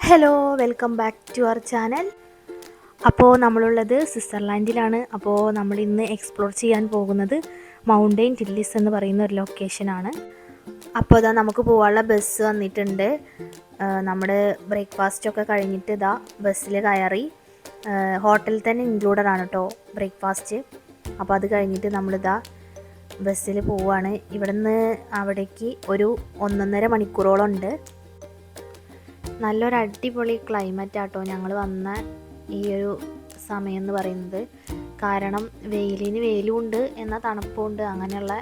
Hello, welcome back to our channel. അപ്പോൾ നമ്മളുള്ളത് സ്വിറ്റ്സർലാൻഡിലാണ്. അപ്പോൾ നമ്മൾ ഇന്ന് എക്സ്പ്ലോർ ചെയ്യാൻ പോകുന്നത് മൗണ്ടെയിൻ ടില്ലിസ് എന്ന് പറയുന്ന ഒരു ലൊക്കേഷനാണ്. അപ്പോൾ ഇതാ നമുക്ക് പോകാനുള്ള ബസ് വന്നിട്ടുണ്ട്. നമ്മുടെ ബ്രേക്ക്ഫാസ്റ്റൊക്കെ കഴിഞ്ഞിട്ട് ഇതാ ബസ്സിൽ കയറി. ഹോട്ടലിൽ തന്നെ ഇൻക്ലൂഡഡ് ആണ് കേട്ടോ ബ്രേക്ക്ഫാസ്റ്റ്. അപ്പോൾ അത് കഴിഞ്ഞിട്ട് നമ്മളിതാ ബസ്സിൽ പോവുകയാണ്. ഇവിടെ നിന്ന് അവിടേക്ക് ഒരു 1.5 മണിക്കൂറോളം ഉണ്ട്. നല്ലൊരു അടിപൊളി ക്ലൈമറ്റ് ആട്ടോ ഞങ്ങൾ വന്ന ഈ ഒരു സമയം എന്ന് പറയുന്നത്. കാരണം വെയിലിന് വെയിലുമുണ്ട് എന്നാൽ തണുപ്പുമുണ്ട്, അങ്ങനെയുള്ള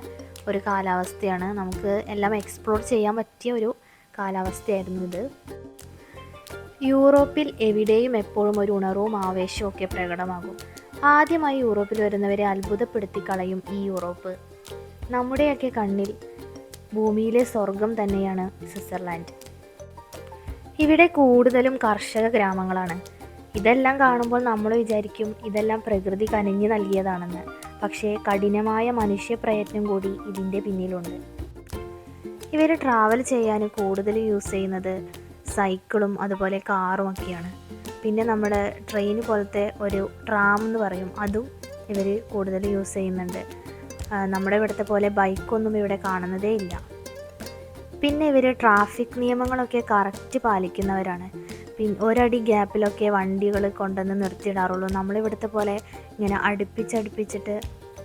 ഒരു കാലാവസ്ഥയാണ്. നമുക്ക് എല്ലാം എക്സ്പ്ലോർ ചെയ്യാൻ പറ്റിയ ഒരു കാലാവസ്ഥയായിരുന്നു ഇത്. യൂറോപ്പിൽ എവിടെയും എപ്പോഴും ഒരു ഉണർവും ആവേശവും ഒക്കെ പ്രകടമാകും. ആദ്യമായി യൂറോപ്പിൽ വരുന്നവരെ അത്ഭുതപ്പെടുത്തി കളയും ഈ യൂറോപ്പ്. നമ്മുടെയൊക്കെ കണ്ണിൽ ഭൂമിയിലെ സ്വർഗം തന്നെയാണ് സ്വിറ്റ്സർലാൻഡ്. ഇവിടെ കൂടുതലും കർഷക ഗ്രാമങ്ങളാണ്. ഇതെല്ലാം കാണുമ്പോൾ നമ്മൾ വിചാരിക്കും ഇതെല്ലാം പ്രകൃതി കനിഞ്ഞു നൽകിയതാണെന്ന്. പക്ഷേ കഠിനമായ മനുഷ്യ പ്രയത്നം കൂടി ഇതിൻ്റെ പിന്നിലുണ്ട്. ഇവർ ട്രാവൽ ചെയ്യാൻ കൂടുതൽ യൂസ് ചെയ്യുന്നത് സൈക്കിളും അതുപോലെ കാറും ഒക്കെയാണ്. പിന്നെ നമ്മുടെ ട്രെയിൻ പോലത്തെ ഒരു ട്രാം എന്ന് പറയും, അതും ഇവർ കൂടുതൽ യൂസ് ചെയ്യുന്നുണ്ട്. നമ്മുടെ ഇവിടുത്തെ പോലെ ബൈക്കൊന്നും ഇവിടെ കാണുന്നതേ ഇല്ല. പിന്നെ ഇവർ ട്രാഫിക് നിയമങ്ങളൊക്കെ കറക്റ്റ് പാലിക്കുന്നവരാണ്. ഒരടി ഗ്യാപ്പിലൊക്കെ വണ്ടികൾ കൊണ്ടുവന്ന് നിർത്തിയിടാറുള്ളൂ. നമ്മളിവിടുത്തെ പോലെ ഇങ്ങനെ അടുപ്പിച്ചിട്ട്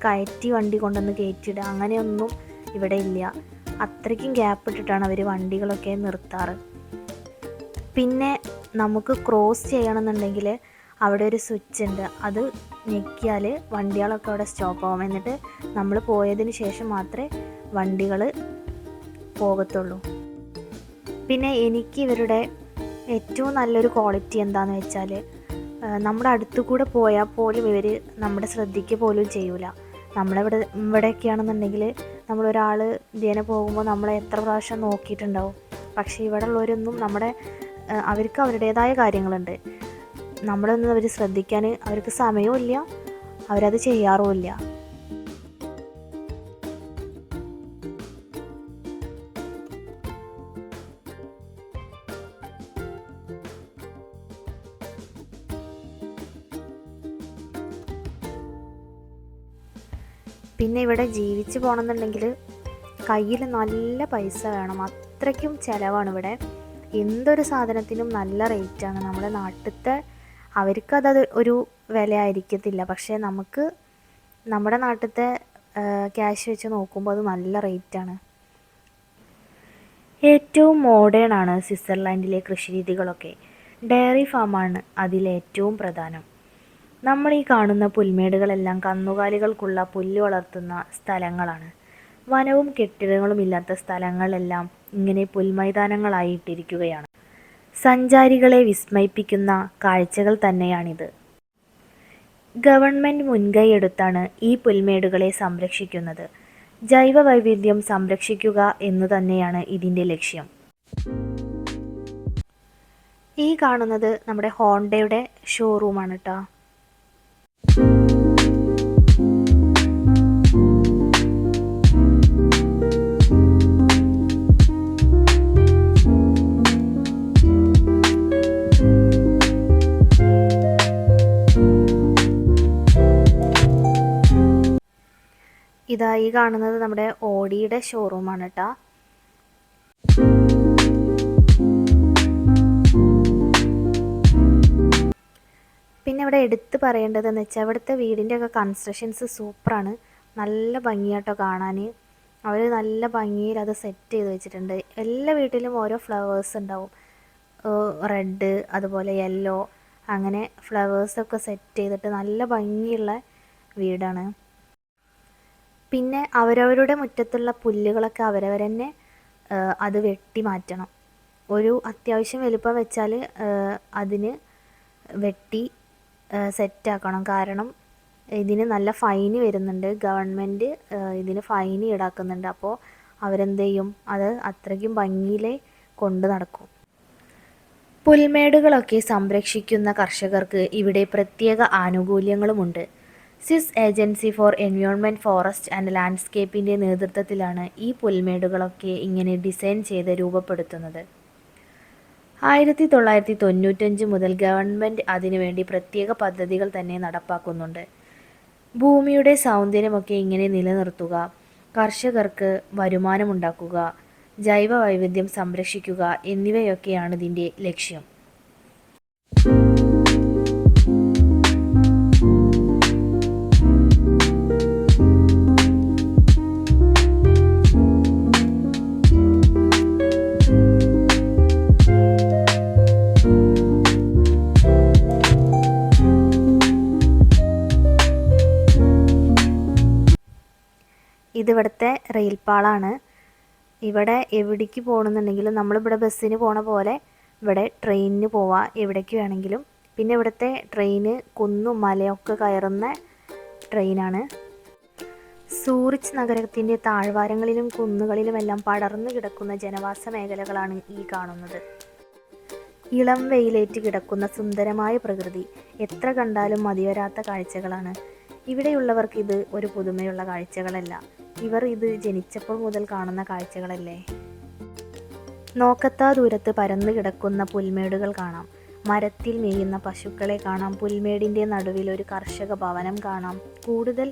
കയറ്റി വണ്ടി കൊണ്ടുവന്ന് കയറ്റിയിടുക അങ്ങനെയൊന്നും ഇവിടെ ഇല്ല. അത്രയ്ക്കും ഗ്യാപ്പ് ഇട്ടിട്ടാണ് അവർ വണ്ടികളൊക്കെ നിർത്താറ്. പിന്നെ നമുക്ക് ക്രോസ് ചെയ്യണമെന്നുണ്ടെങ്കിൽ അവിടെ ഒരു സ്വിച്ച് ഉണ്ട്, അത് ഞെക്കിയാൽ വണ്ടികളൊക്കെ അവിടെ സ്റ്റോപ്പ് ആവും. എന്നിട്ട് നമ്മൾ പോയതിന് ശേഷം മാത്രമേ വണ്ടികൾ പോകത്തുള്ളൂ. പിന്നെ എനിക്ക് ഇവരുടെ ഏറ്റവും നല്ലൊരു ക്വാളിറ്റി എന്താണെന്ന് വെച്ചാൽ, നമ്മുടെ അടുത്തു കൂടെ പോയാൽ പോലും ഇവർ നമ്മുടെ ശ്രദ്ധിക്കുക പോലും ചെയ്യൂല. ഇവിടെയൊക്കെയാണെന്നുണ്ടെങ്കിൽ നമ്മളൊരാൾ ഇതിനെ പോകുമ്പോൾ നമ്മളെ എത്ര പ്രാവശ്യം നോക്കിയിട്ടുണ്ടാവും. പക്ഷേ ഇവിടെ ഉള്ളവരൊന്നും അവർക്ക് അവരുടേതായ കാര്യങ്ങളുണ്ട്. നമ്മളൊന്നും അവർ ശ്രദ്ധിക്കാൻ അവർക്ക് സമയവും ഇല്ല, അവരത് ചെയ്യാറുമില്ല. പിന്നെ ഇവിടെ ജീവിച്ച് പോകണമെന്നുണ്ടെങ്കിൽ കയ്യിൽ നല്ല പൈസ വേണം, അത്രയ്ക്കും ചിലവാണ് ഇവിടെ. എന്തൊരു സാധനത്തിനും നല്ല റേറ്റാണ്. നമ്മുടെ നാട്ടിലത്തെ അവർക്കത് ഒരു വില ആയിരിക്കത്തില്ല, പക്ഷേ നമുക്ക് നമ്മുടെ നാട്ടിലത്തെ ക്യാഷ് വെച്ച് നോക്കുമ്പോൾ അത് നല്ല റേറ്റാണ്. ഏറ്റവും മോഡേൺ ആണ് സ്വിറ്റ്സർലാൻഡിലെ കൃഷിരീതികളൊക്കെ. ഡയറി ഫാമാണ് അതിലേറ്റവും പ്രധാനം. നമ്മൾ ഈ കാണുന്ന പുൽമേടുകളെല്ലാം കന്നുകാലികൾക്കുള്ള പുല്ല് വളർത്തുന്ന സ്ഥലങ്ങളാണ്. വനവും കെട്ടിടങ്ങളും ഇല്ലാത്ത സ്ഥലങ്ങളെല്ലാം ഇങ്ങനെ പുൽമൈതാനങ്ങളായിട്ടിരിക്കുകയാണ്. സഞ്ചാരികളെ വിസ്മയിപ്പിക്കുന്ന കാഴ്ചകൾ തന്നെയാണിത്. ഗവൺമെൻറ് മുൻകൈയെടുത്താണ് ഈ പുൽമേടുകളെ സംരക്ഷിക്കുന്നത്. ജൈവ വൈവിധ്യം സംരക്ഷിക്കുക എന്നു തന്നെയാണ് ഇതിൻ്റെ ലക്ഷ്യം. ഈ കാണുന്നത് നമ്മുടെ ഹോണ്ടയുടെ ഷോറൂമാണ് കേട്ടോ. ഈ കാണുന്നത് നമ്മുടെ ഓഡിയുടെ ഷോറൂമാണ് കേട്ടോ. പിന്നെ ഇവിടെ എടുത്ത് പറയേണ്ടതെന്ന് വെച്ചാൽ ഇവിടുത്തെ വീടിൻ്റെയൊക്കെ കൺസ്ട്രക്ഷൻസ് സൂപ്പറാണ്. നല്ല ഭംഗിയാട്ടോ കാണാൻ. അവർ നല്ല ഭംഗിയിൽ അത് സെറ്റ് ചെയ്ത് വെച്ചിട്ടുണ്ട്. എല്ലാ വീട്ടിലും ഓരോ ഫ്ലവേഴ്സ് ഉണ്ടാവും, റെഡ് അതുപോലെ യെല്ലോ, അങ്ങനെ ഫ്ലവേഴ്സൊക്കെ സെറ്റ് ചെയ്തിട്ട് നല്ല ഭംഗിയുള്ള വീടാണ്. പിന്നെ അവരവരുടെ മുറ്റത്തുള്ള പുല്ലുകളൊക്കെ അവരവർ തന്നെ അത് വെട്ടി മാറ്റണം. ഒരു അത്യാവശ്യം വലുപ്പം വെച്ചാൽ അതിന് വെട്ടി സെറ്റാക്കണം. കാരണം ഇതിന് നല്ല ഫൈന് വരുന്നുണ്ട്, ഗവൺമെൻറ് ഇതിന് ഫൈന് ഈടാക്കുന്നുണ്ട്. അപ്പോൾ അവരെന്ത് ചെയ്യും, അത് അത്രയ്ക്കും ഭംഗിയിലേ കൊണ്ട് നടക്കും. പുൽമേടുകളൊക്കെ സംരക്ഷിക്കുന്ന കർഷകർക്ക് ഇവിടെ പ്രത്യേക ആനുകൂല്യങ്ങളുമുണ്ട്. Swiss agency for environment, forest and ലാൻഡ്സ്കേപ്പിൻ്റെ നേതൃത്വത്തിലാണ് ഈ പുൽമേടുകളൊക്കെ ഇങ്ങനെ ഡിസൈൻ ചെയ്ത് രൂപപ്പെടുത്തുന്നത്. 1995 മുതൽ ഗവൺമെൻറ് അതിനുവേണ്ടി പ്രത്യേക പദ്ധതികൾ തന്നെ നടപ്പാക്കുന്നുണ്ട്. ഭൂമിയുടെ സൗന്ദര്യമൊക്കെ ഇങ്ങനെ നിലനിർത്തുക, കർഷകർക്ക് വരുമാനമുണ്ടാക്കുക, ജൈവ വൈവിധ്യം സംരക്ഷിക്കുക എന്നിവയൊക്കെയാണ് ഇതിൻ്റെ ലക്ഷ്യം. ഇതിവിടുത്തെ റെയിൽപ്പാളാണ്. ഇവിടെ എവിടേക്ക് പോകണമെന്നുണ്ടെങ്കിലും നമ്മളിവിടെ ബസ്സിന് പോണ പോലെ ഇവിടെ ട്രെയിനിന് പോവാം എവിടേക്ക് വേണമെങ്കിലും. പിന്നെ ഇവിടുത്തെ ട്രെയിന് കുന്നും മലയൊക്കെ കയറുന്ന ട്രെയിനാണ്. സൂറിച്ച് നഗരത്തിൻ്റെ താഴ്വാരങ്ങളിലും കുന്നുകളിലുമെല്ലാം പടർന്നു കിടക്കുന്ന ജനവാസ മേഖലകളാണ് ഈ കാണുന്നത്. ഇളം വെയിലേറ്റ് കിടക്കുന്ന സുന്ദരമായ പ്രകൃതി എത്ര കണ്ടാലും മതിവരാത്ത കാഴ്ചകളാണ്. ഇവിടെയുള്ളവർക്ക് ഇത് ഒരു പുതുമയുള്ള കാഴ്ചകളല്ല, ഇവർ ഇത് ജനിച്ചപ്പോൾ മുതൽ കാണുന്ന കാഴ്ചകളല്ലേ. നോക്കത്താ ദൂരത്ത് പരന്നു കിടക്കുന്ന പുൽമേടുകൾ കാണാം, മരത്തിൽ മേയുന്ന പശുക്കളെ കാണാം, പുൽമേടിൻ്റെ നടുവിൽ ഒരു കർഷക ഭവനം കാണാം. കൂടുതൽ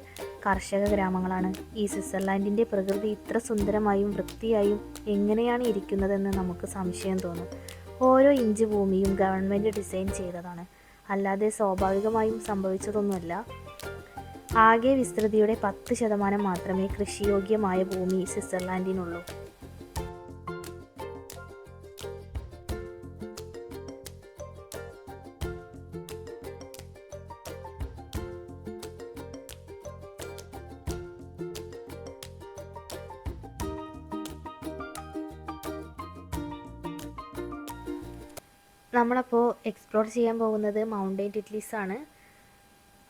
കർഷക ഗ്രാമങ്ങളാണ്. ഈ സ്വിറ്റ്സർലാൻഡിൻ്റെ പ്രകൃതി ഇത്ര സുന്ദരമായും വൃത്തിയായും എങ്ങനെയാണ് ഇരിക്കുന്നതെന്ന് നമുക്ക് സംശയം തോന്നും. ഓരോ ഇഞ്ച് ഭൂമിയും ഗവൺമെൻറ് ഡിസൈൻ ചെയ്തതാണ്, അല്ലാതെ സ്വാഭാവികമായും സംഭവിച്ചതൊന്നുമല്ല. ആകെ വിസ്തൃതിയുടെ 10% മാത്രമേ കൃഷിയോഗ്യമായ ഭൂമി സ്വിറ്റ്സർലാൻഡിനുള്ളൂ. നമ്മളപ്പോൾ എക്സ്പ്ലോർ ചെയ്യാൻ പോകുന്നത് മൗണ്ടെയിൻ ടിറ്റ്ലിസ് ആണ്.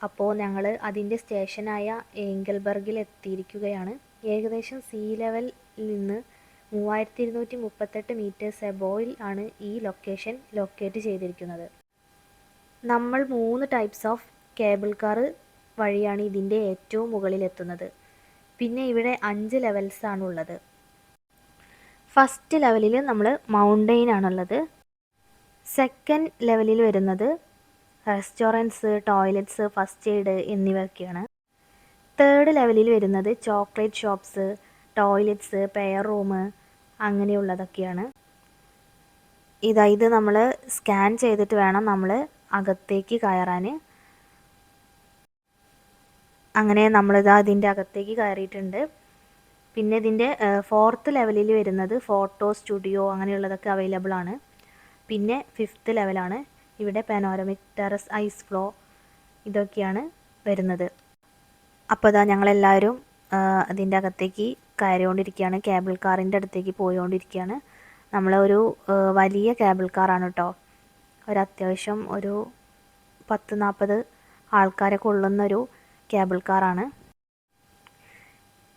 അപ്പോൾ ഞങ്ങൾ അതിൻ്റെ സ്റ്റേഷനായ ഏംഗൽബർഗിൽ എത്തിയിരിക്കുകയാണ്. ഏകദേശം സീ ലെവലിൽ നിന്ന് 3238 മീറ്റേഴ്സ് എബോവിൽ ആണ് ഈ ലൊക്കേഷൻ ലൊക്കേറ്റ് ചെയ്തിരിക്കുന്നത്. നമ്മൾ 3 ടൈപ്സ് ഓഫ് കേബിൾ കാർ വഴിയാണ് ഇതിൻ്റെ ഏറ്റവും മുകളിലെത്തുന്നത്. പിന്നെ ഇവിടെ 5 ലെവൽസ് ആണുള്ളത്. ഫസ്റ്റ് ലെവലിൽ നമ്മൾ മൗണ്ടെയിൻ ആണുള്ളത്. സെക്കൻഡ് ലെവലിൽ വരുന്നത് റെസ്റ്റോറൻറ്റ്സ്, ടോയ്ലറ്റ്സ്, ഫസ്റ്റ് എയ്ഡ് എന്നിവയൊക്കെയാണ്. തേർഡ് ലെവലിൽ വരുന്നത് chocolate shops, toilets, pair room അങ്ങനെയുള്ളതൊക്കെയാണ്. ഇത് നമ്മൾ സ്കാൻ ചെയ്തിട്ട് വേണം നമ്മൾ അകത്തേക്ക് കയറാൻ. അങ്ങനെ അതിൻ്റെ അകത്തേക്ക് കയറിയിട്ടുണ്ട്. പിന്നെ ഇതിൻ്റെ 4th ലെവലിൽ വരുന്നത് ഫോട്ടോ സ്റ്റുഡിയോ അങ്ങനെയുള്ളതൊക്കെ അവൈലബിൾ ആണ്. പിന്നെ 5th ലെവലാണ്. ഇവിടെ പാനോരമിക് ടെറസ്, ഐസ് ഫ്ലോ ഇതൊക്കെയാണ് വരുന്നത്. അപ്പോൾ ഞങ്ങളെല്ലാവരും അതിൻ്റെ അകത്തേക്ക് കയറിക്കൊണ്ടിരിക്കുകയാണ്. കേബിൾ കാറിൻ്റെ അടുത്തേക്ക് പോയിക്കൊണ്ടിരിക്കുകയാണ്. നമ്മളൊരു വലിയ കേബിൾ കാറാണ് കേട്ടോ. അത്യാവശ്യം ഒരു 10-40 ആൾക്കാരെ കൊള്ളുന്നൊരു കേബിൾ കാറാണ്.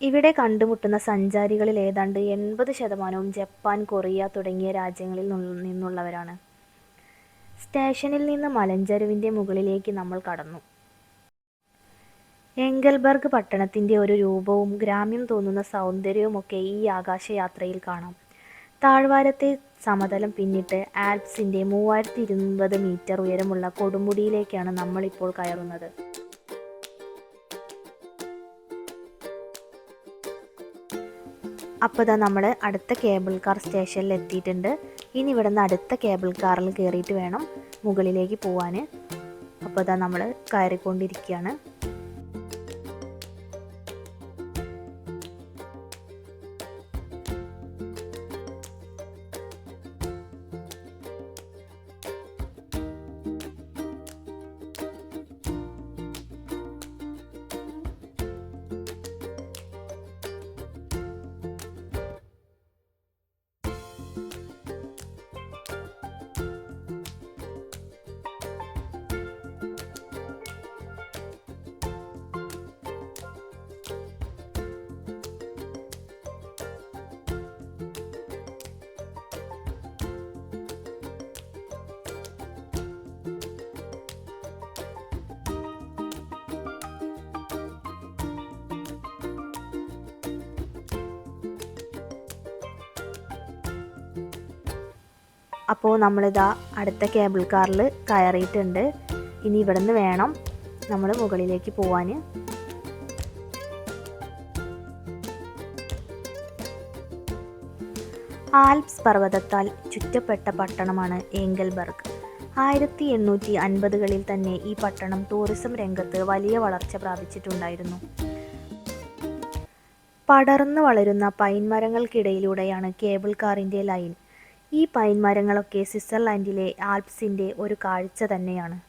ഇവിടെ കണ്ടുമുട്ടുന്ന സഞ്ചാരികളിൽ ഏതാണ്ട് 80% ജപ്പാൻ, കൊറിയ തുടങ്ങിയ രാജ്യങ്ങളിൽ നിന്നുള്ളവരാണ്. സ്റ്റേഷനിൽ നിന്ന് മലഞ്ചരുവിൻ്റെ മുകളിലേക്ക് നമ്മൾ കടന്നു. ഏംഗൽബർഗ് പട്ടണത്തിൻ്റെ ഒരു രൂപവും ഗ്രാമ്യം തോന്നുന്ന സൗന്ദര്യവുമൊക്കെ ഈ ആകാശയാത്രയിൽ കാണാം. താഴ്വാരത്തെ സമതലം പിന്നിട്ട് ആൽപ്സിൻ്റെ 3020 മീറ്റർ ഉയരമുള്ള കൊടുമുടിയിലേക്കാണ് നമ്മളിപ്പോൾ കയറുന്നത്. അപ്പോൾ നമ്മൾ അടുത്ത കേബിൾ കാർ സ്റ്റേഷനിൽ എത്തിയിട്ടുണ്ട്. ഇനി ഇവിടെ നിന്ന് അടുത്ത കേബിൾ കാറിൽ കയറിയിട്ട് വേണം മുകളിലേക്ക് പോവാൻ. അപ്പോൾ നമ്മൾ കയറിക്കൊണ്ടിരിക്കുകയാണ്. അപ്പോൾ നമ്മളിതാ അടുത്ത കേബിൾ കാറിൽ കയറിയിട്ടുണ്ട്. ഇനി ഇവിടുന്ന് വേണം നമ്മൾ മുകളിലേക്ക് പോവാൻ. ആൽപ്സ് പർവ്വതത്താൽ ചുറ്റപ്പെട്ട പട്ടണമാണ് ഏംഗൽബർഗ്. 1850കളിൽ തന്നെ ഈ പട്ടണം ടൂറിസം രംഗത്ത് വലിയ വളർച്ച പ്രാപിച്ചിട്ടുണ്ടായിരുന്നു. പടർന്നു വളരുന്ന പൈൻ മരങ്ങൾക്കിടയിലൂടെയാണ് കേബിൾ കാറിൻ്റെ ലൈൻ. ഈ പൈൻ മരങ്ങളൊക്കെ സ്വിറ്റ്സർലാൻഡിലെ ആൽപ്സിൻ്റെ ഒരു കാഴ്ച തന്നെയാണ്.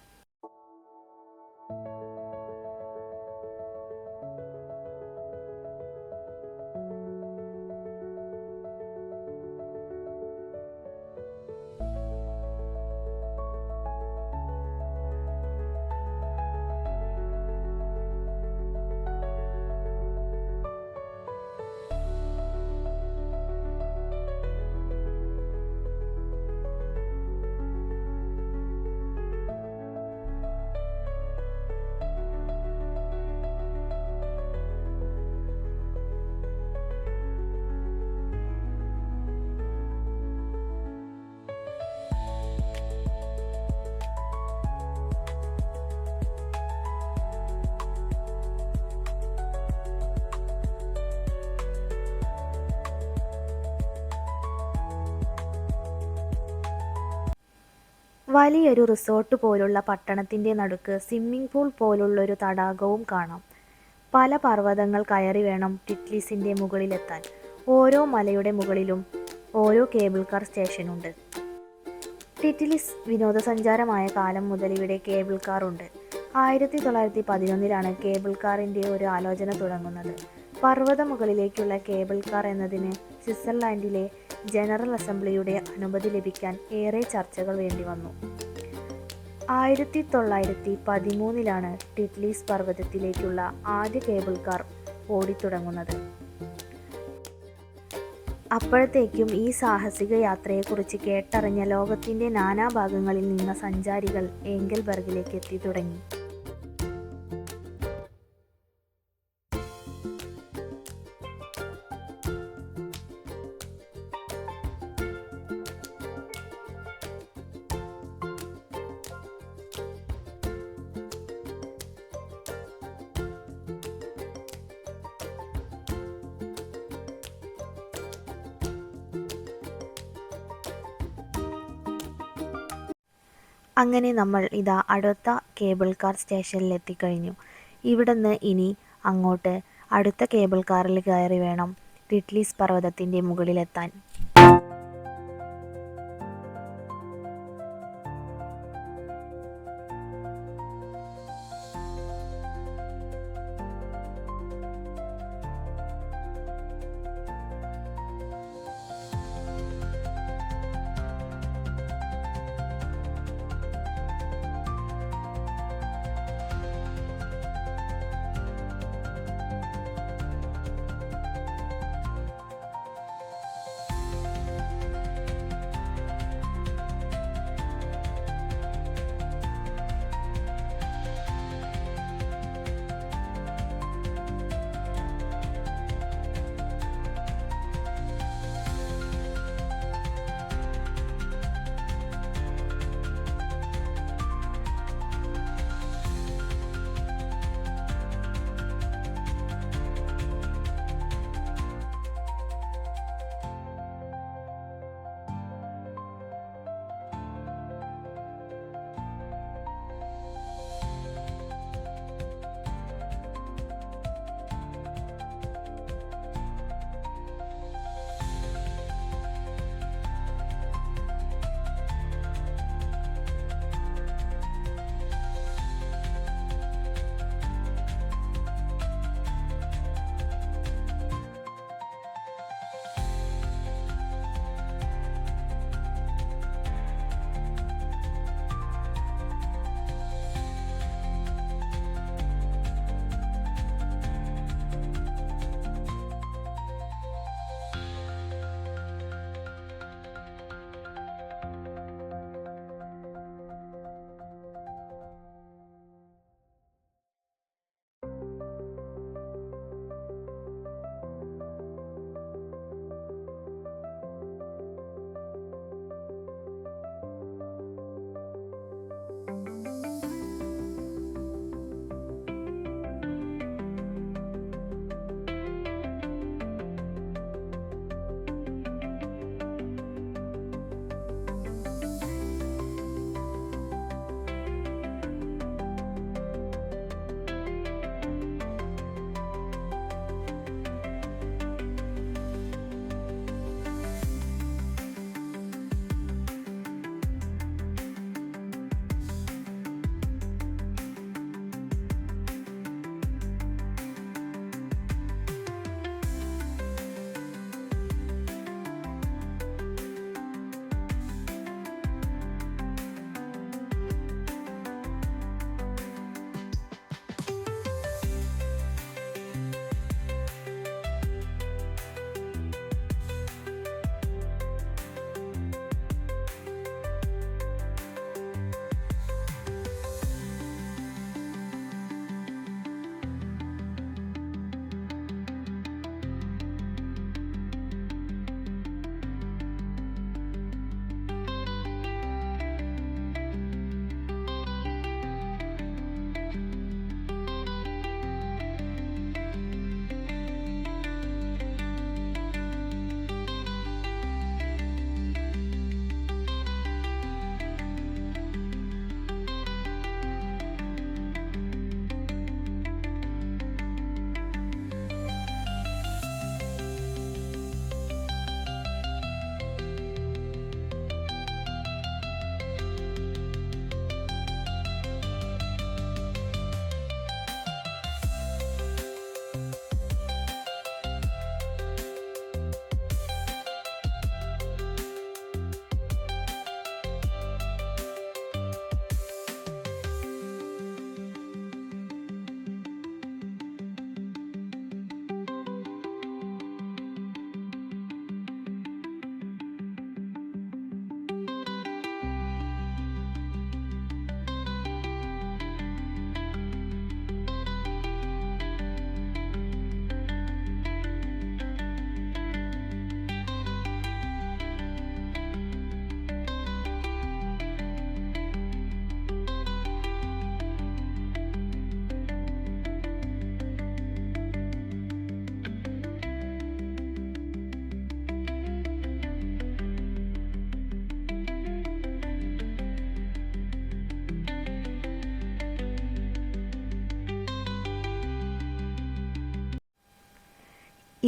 വലിയൊരു റിസോർട്ട് പോലുള്ള പട്ടണത്തിൻ്റെ നടുക്ക് സ്വിമ്മിംഗ് പൂൾ പോലുള്ളൊരു തടാകവും കാണാം. പല പർവ്വതങ്ങൾ കയറി വേണം ടിറ്റ്ലിസിൻ്റെ മുകളിലെത്താൻ. ഓരോ മലയുടെ മുകളിലും ഓരോ കേബിൾ കാർ സ്റ്റേഷനുണ്ട്. ടിറ്റ്ലിസ് വിനോദസഞ്ചാരമായ കാലം മുതൽ ഇവിടെ കേബിൾ കാർ ഉണ്ട്. 1911 കേബിൾ കാറിൻ്റെ ഒരു ആലോചന തുടങ്ങുന്നത്. പർവ്വത മുകളിലേക്കുള്ള കേബിൾ കാർ എന്നതിന് സ്വിറ്റ്സർലാൻഡിലെ ജനറൽ അസംബ്ലിയുടെ അനുമതി ലഭിക്കാൻ ഏറെ ചർച്ചകൾ വേണ്ടിവന്നു. 1913 ടിറ്റ്ലിസ് പർവ്വതത്തിലേക്കുള്ള ആദ്യ കേബിൾ കാർ ഓടിത്തുടങ്ങുന്നത്. അപ്പോഴത്തേക്കും ഈ സാഹസിക യാത്രയെക്കുറിച്ച് കേട്ടറിഞ്ഞ ലോകത്തിൻ്റെ നാനാഭാഗങ്ങളിൽ നിന്ന സഞ്ചാരികൾ ഏംഗൽബർഗിലേക്ക് എത്തി തുടങ്ങി. അങ്ങനെ നമ്മൾ ഇതാ അടുത്ത കേബിൾ കാർ സ്റ്റേഷനിൽ എത്തിക്കഴിഞ്ഞു. ഇവിടുന്ന് ഇനി അങ്ങോട്ട് അടുത്ത കേബിൾ കാറിൽ കയറി വേണം ടിറ്റ്ലിസ് പർവ്വതത്തിൻ്റെ മുകളിലെത്താൻ.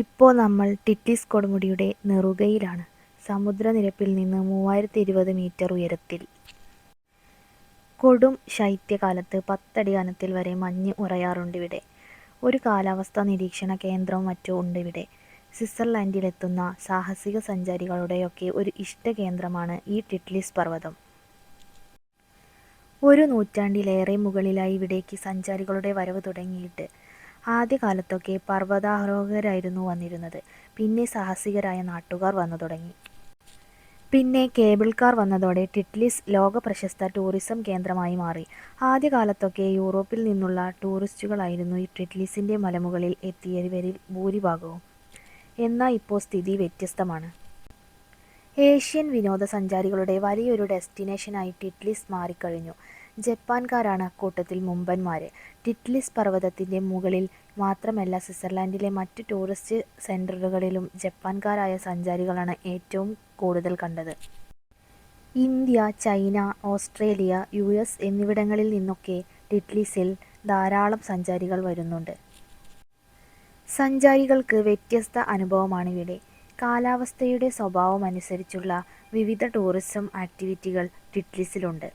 ഇപ്പോൾ നമ്മൾ ടിറ്റ്ലിസ് കൊടുമുടിയുടെ നെറുകയിലാണ്. സമുദ്രനിരപ്പിൽ നിന്ന് 3020 മീറ്റർ ഉയരത്തിൽ. കൊടും ശൈത്യകാലത്ത് 10 അടി കനത്തിൽ വരെ മഞ്ഞ് ഉറയാറുണ്ടിവിടെ. ഒരു കാലാവസ്ഥാ നിരീക്ഷണ കേന്ദ്രവും മറ്റും ഉണ്ടിവിടെ. സ്വിറ്റ്സർലൻഡിലെത്തുന്ന സാഹസിക സഞ്ചാരികളുടെയൊക്കെ ഒരു ഇഷ്ടകേന്ദ്രമാണ് ഈ ടിറ്റ്ലിസ് പർവ്വതം. ഒരു നൂറ്റാണ്ടിലേറെ മുകളിലായി ഇവിടേക്ക് സഞ്ചാരികളുടെ വരവ് തുടങ്ങിയിട്ട്. ആദ്യകാലത്തൊക്കെ പർവ്വതാരോഹകരായിരുന്നു വന്നിരുന്നത്. പിന്നെ സാഹസികരായ നാട്ടുകാർ വന്നു തുടങ്ങി. പിന്നെ കേബിൾ കാർ വന്നതോടെ ടിറ്റ്ലിസ് ലോകപ്രശസ്ത ടൂറിസം കേന്ദ്രമായി മാറി. ആദ്യകാലത്തൊക്കെ യൂറോപ്പിൽ നിന്നുള്ള ടൂറിസ്റ്റുകളായിരുന്നു ഈ ടിറ്റ്ലിസിൻ്റെ മലമുകളിൽ എത്തിയവരിൽ ഭൂരിഭാഗവും. എന്നാൽ ഇപ്പോൾ സ്ഥിതി വ്യത്യസ്തമാണ്. ഏഷ്യൻ വിനോദസഞ്ചാരികളുടെ വലിയൊരു ഡെസ്റ്റിനേഷനായി ടിറ്റ്ലിസ് മാറിക്കഴിഞ്ഞു. ജപ്പാൻകാരാണ് അക്കൂട്ടത്തിൽ മുമ്പന്മാർ. ടിറ്റ്ലിസ് പർവ്വതത്തിൻ്റെ മുകളിൽ മാത്രമല്ല, സ്വിറ്റ്സർലൻഡിലെ മറ്റ് ടൂറിസ്റ്റ് സെൻ്ററുകളിലും ജപ്പാൻകാരായ സഞ്ചാരികളാണ് ഏറ്റവും കൂടുതൽ കണ്ടത്. ഇന്ത്യ, ചൈന, ഓസ്ട്രേലിയ, US എന്നിവിടങ്ങളിൽ നിന്നൊക്കെ ടിറ്റ്ലിസിൽ ധാരാളം സഞ്ചാരികൾ വരുന്നുണ്ട്. സഞ്ചാരികൾക്ക് വ്യത്യസ്ത അനുഭവമാണിവിടെ. കാലാവസ്ഥയുടെ സ്വഭാവമനുസരിച്ചുള്ള വിവിധ ടൂറിസം ആക്ടിവിറ്റികൾ ടിറ്റ്ലിസിലുണ്ട്.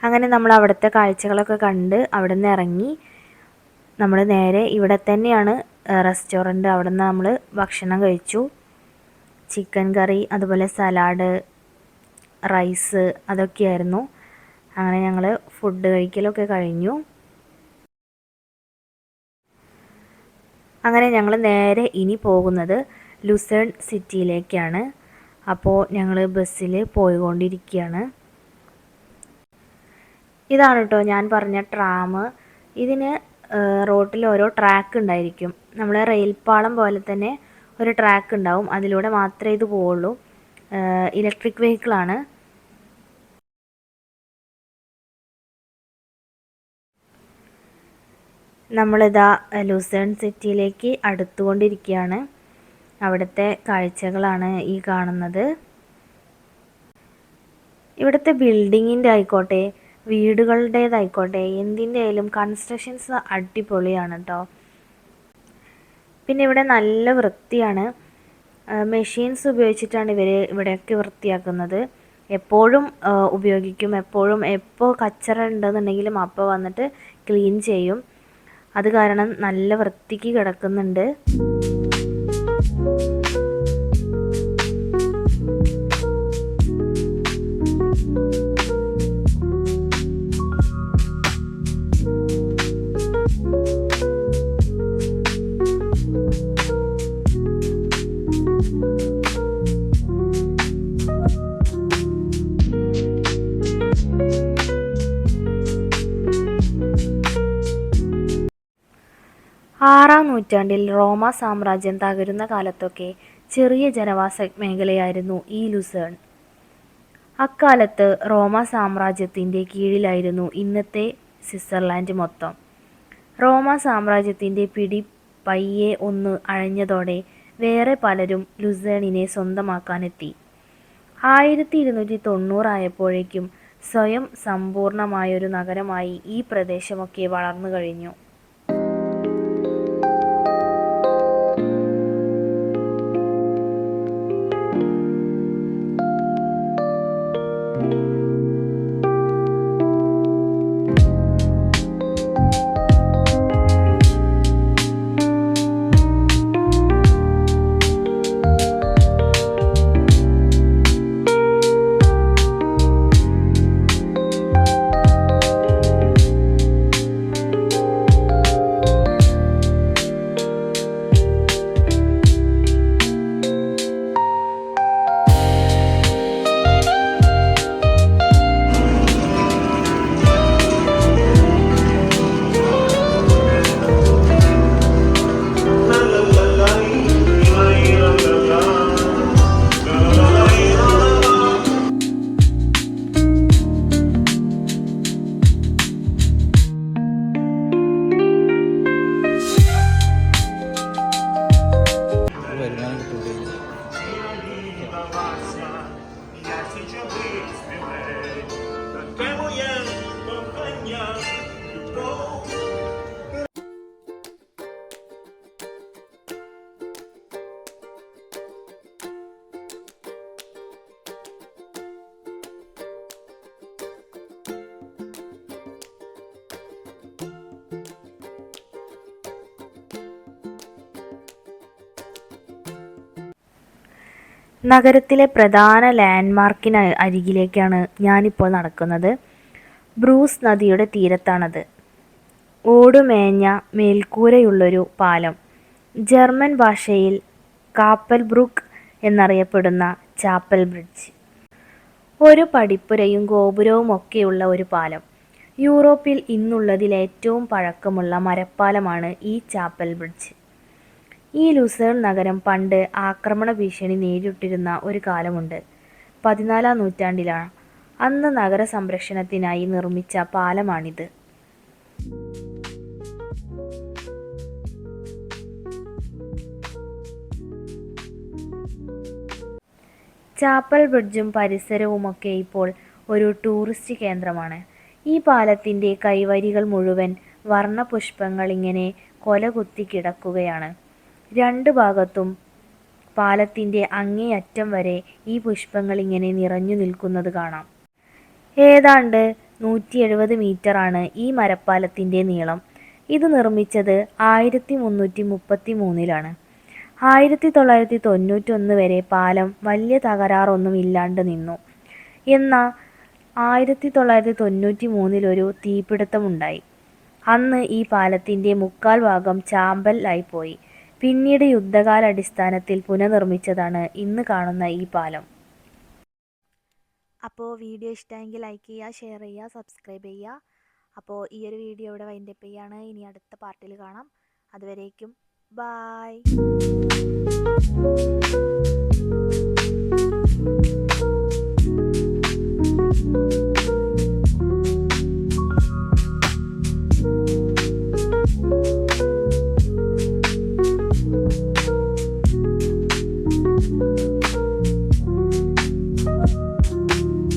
അങ്ങനെ നമ്മൾ അവിടുത്തെ കാഴ്ചകളൊക്കെ കണ്ട് അവിടെ നിന്ന് ഇറങ്ങി നമ്മൾ നേരെ ഇവിടെ തന്നെയാണ് റെസ്റ്റോറൻറ്റ്. അവിടെ നിന്ന് നമ്മൾ ഭക്ഷണം കഴിച്ചു. ചിക്കൻ കറി, അതുപോലെ സലാഡ്, റൈസ്, അതൊക്കെയായിരുന്നു. അങ്ങനെ ഞങ്ങൾ ഫുഡ് കഴിക്കലൊക്കെ കഴിഞ്ഞു. അങ്ങനെ ഞങ്ങൾ നേരെ ഇനി പോകുന്നത് ലുസേൺ സിറ്റിയിലേക്കാണ്. അപ്പോൾ ഞങ്ങൾ ബസ്സിൽ പോയിക്കൊണ്ടിരിക്കുകയാണ്. ഇതാണ് കേട്ടോ ഞാൻ പറഞ്ഞ ട്രാം. ഇതിന് റോട്ടിൽ ഓരോ ട്രാക്ക് ഉണ്ടായിരിക്കും. നമ്മളെ റെയിൽപ്പാളം പോലെ തന്നെ ഒരു ട്രാക്ക് ഉണ്ടാവും. അതിലൂടെ മാത്രമേ ഇത് പോവുള്ളൂ. ഇലക്ട്രിക് വെഹിക്കിളാണ്. നമ്മളിതാ ലുസേൺ സിറ്റിയിലേക്ക് അടുത്തുകൊണ്ടിരിക്കുകയാണ്. അവിടുത്തെ കാഴ്ചകളാണ് ഈ കാണുന്നത്. ഇവിടുത്തെ ബിൽഡിങ്ങിൻ്റെ ആയിക്കോട്ടെ, വീടുകളുടേതായിക്കോട്ടെ, എന്തിൻ്റെ ആയാലും കൺസ്ട്രക്ഷൻസ് അടിപൊളിയാണ് കേട്ടോ. പിന്നെ ഇവിടെ നല്ല വൃത്തിയാണ്. മെഷീൻസ് ഉപയോഗിച്ചിട്ടാണ് ഇവിടെയൊക്കെ വൃത്തിയാക്കുന്നത്. എപ്പോഴും ഉപയോഗിക്കും. എപ്പോൾ കച്ചറ ഉണ്ടെന്നുണ്ടെങ്കിലും അപ്പോൾ വന്നിട്ട് ക്ലീൻ ചെയ്യും. അത് കാരണം നല്ല വൃത്തിക്ക് കിടക്കുന്നുണ്ട്. ആറാം നൂറ്റാണ്ടിൽ റോമ സാമ്രാജ്യം തകരുന്ന കാലത്തൊക്കെ ചെറിയ ജനവാസ മേഖലയായിരുന്നു ഈ ലുസേൺ. അക്കാലത്ത് റോമ സാമ്രാജ്യത്തിൻ്റെ കീഴിലായിരുന്നു ഇന്നത്തെ സ്വിറ്റ്സർലൻഡ് മൊത്തം. റോമ സാമ്രാജ്യത്തിൻ്റെ പിടി പയ്യെ ഒന്ന് അഴഞ്ഞതോടെ വേറെ പലരും ലുസേണിനെ സ്വന്തമാക്കാനെത്തി. 1290 ആയപ്പോഴേക്കും സ്വയം സമ്പൂർണമായൊരു നഗരമായി ഈ പ്രദേശമൊക്കെ വളർന്നു കഴിഞ്ഞു. നഗരത്തിലെ പ്രധാന ലാൻഡ്മാർക്കിന് അരികിലേക്കാണ് ഞാനിപ്പോൾ നടക്കുന്നത്. ബ്രൂസ് നദിയുടെ തീരത്താണത്. ഓടുമേഞ്ഞ മേൽക്കൂരയുള്ളൊരു പാലം. ജർമ്മൻ ഭാഷയിൽ കാപ്പൽബ്രൂക്ക് എന്നറിയപ്പെടുന്ന ചാപ്പൽ ബ്രിഡ്ജ്. ഒരു പടിപ്പുരയും ഗോപുരവുമൊക്കെയുള്ള ഒരു പാലം. യൂറോപ്പിൽ ഇന്നുള്ളതിൽ ഏറ്റവും പഴക്കമുള്ള മരപ്പാലമാണ് ഈ ചാപ്പൽ ബ്രിഡ്ജ്. ഈ ലുസേൺ നഗരം പണ്ട് ആക്രമണ ഭീഷണി നേരിട്ടിരുന്ന ഒരു കാലമുണ്ട്. 14-ാം നൂറ്റാണ്ടിലാണ്. അന്ന് നഗര സംരക്ഷണത്തിനായി നിർമ്മിച്ച പാലമാണിത്. ചാപ്പൽ ബ്രിഡ്ജും പരിസരവുമൊക്കെ ഇപ്പോൾ ഒരു ടൂറിസ്റ്റ് കേന്ദ്രമാണ്. ഈ പാലത്തിൻ്റെ കൈവരികൾ മുഴുവൻ വർണ്ണപുഷ്പങ്ങൾ ഇങ്ങനെ കൊലകുത്തി കിടക്കുകയാണ്. രണ്ട് ഭാഗത്തും പാലത്തിൻ്റെ അങ്ങേയറ്റം വരെ ഈ പുഷ്പങ്ങൾ ഇങ്ങനെ നിറഞ്ഞു നിൽക്കുന്നത് കാണാം. ഏതാണ്ട് 170 മീറ്ററാണ് ഈ മരപ്പാലത്തിൻ്റെ നീളം. ഇത് നിർമ്മിച്ചത് 1333-ലാണ്. 1991 വരെ പാലം വലിയ തകരാറൊന്നും ഇല്ലാണ്ട് നിന്നു. എന്നാൽ 1993 ഒരു തീപിടുത്തമുണ്ടായി. അന്ന് ഈ പാലത്തിൻ്റെ 1/4 ഭാഗം ചാമ്പൽ ആയിപ്പോയി. പിന്നീട് യുദ്ധകാലാടിസ്ഥാനത്തിൽ പുനർനിർമ്മിച്ചതാണ് ഇന്ന് കാണുന്ന ഈ പാലം. അപ്പോൾ വീഡിയോ ഇഷ്ടമെങ്കിൽ ലൈക്ക് ചെയ്യുക, ഷെയർ ചെയ്യുക, സബ്സ്ക്രൈബ് ചെയ്യുക. അപ്പോൾ ഈ ഒരു വീഡിയോ ഇവിടെ വൈൻഡപ്പ് ചെയ്യാണ്. ഇനി അടുത്ത പാർട്ടിൽ കാണാം. അതുവരേക്കും ബായ്.